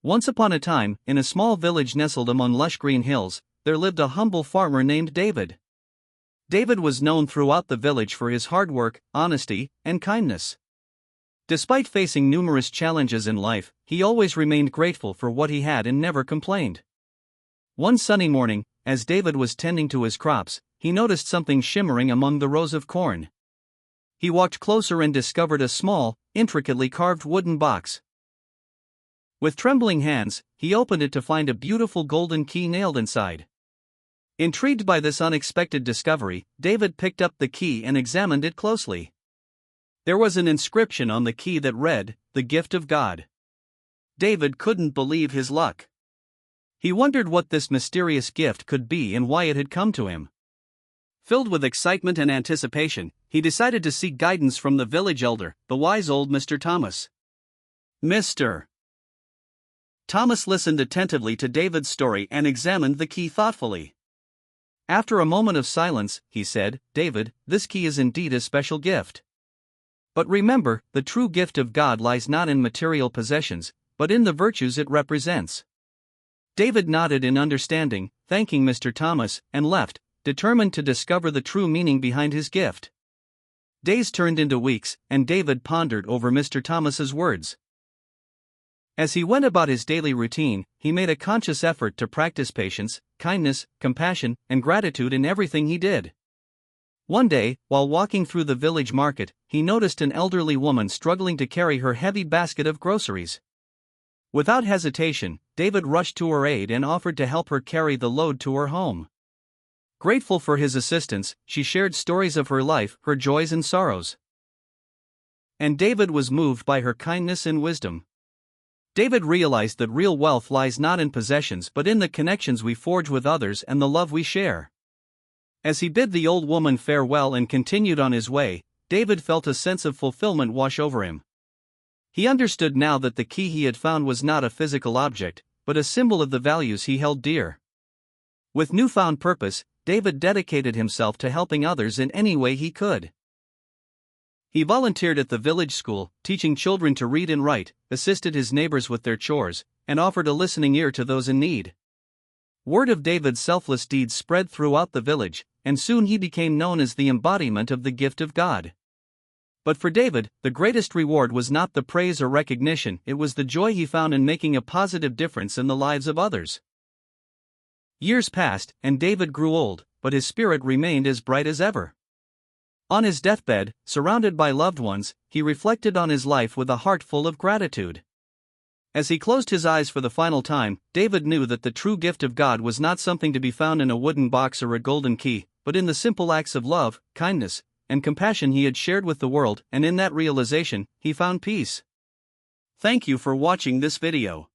Once upon a time, in a small village nestled among lush green hills, there lived a humble farmer named David. David was known throughout the village for his hard work, honesty, and kindness. Despite facing numerous challenges in life, he always remained grateful for what he had and never complained. One sunny morning, as David was tending to his crops, he noticed something shimmering among the rows of corn. He walked closer and discovered a small, intricately carved wooden box. With trembling hands, he opened it to find a beautiful golden key nailed inside. Intrigued by this unexpected discovery, David picked up the key and examined it closely. There was an inscription on the key that read, "The gift of God." David couldn't believe his luck. He wondered what this mysterious gift could be and why it had come to him. Filled with excitement and anticipation, he decided to seek guidance from the village elder, the wise old Mr. Thomas. Mr. Thomas listened attentively to David's story and examined the key thoughtfully. After a moment of silence, he said, "David, this key is indeed a special gift. But remember, the true gift of God lies not in material possessions, but in the virtues it represents." David nodded in understanding, thanking Mr. Thomas, and left, determined to discover the true meaning behind his gift. Days turned into weeks, and David pondered over Mr. Thomas's words. As he went about his daily routine, he made a conscious effort to practice patience, kindness, compassion, and gratitude in everything he did. One day, while walking through the village market, he noticed an elderly woman struggling to carry her heavy basket of groceries. Without hesitation, David rushed to her aid and offered to help her carry the load to her home. Grateful for his assistance, she shared stories of her life, her joys and sorrows. And David was moved by her kindness and wisdom. David realized that real wealth lies not in possessions but in the connections we forge with others and the love we share. As he bid the old woman farewell and continued on his way, David felt a sense of fulfillment wash over him. He understood now that the key he had found was not a physical object, but a symbol of the values he held dear. With newfound purpose, David dedicated himself to helping others in any way he could. He volunteered at the village school, teaching children to read and write, assisted his neighbors with their chores, and offered a listening ear to those in need. Word of David's selfless deeds spread throughout the village, and soon he became known as the embodiment of the gift of God. But for David, the greatest reward was not the praise or recognition, it was the joy he found in making a positive difference in the lives of others. Years passed, and David grew old, but his spirit remained as bright as ever. On his deathbed, surrounded by loved ones, he reflected on his life with a heart full of gratitude. As he closed his eyes for the final time, David knew that the true gift of God was not something to be found in a wooden box or a golden key, but in the simple acts of love, kindness, and compassion he had shared with the world, and in that realization, he found peace. Thank you for watching this video.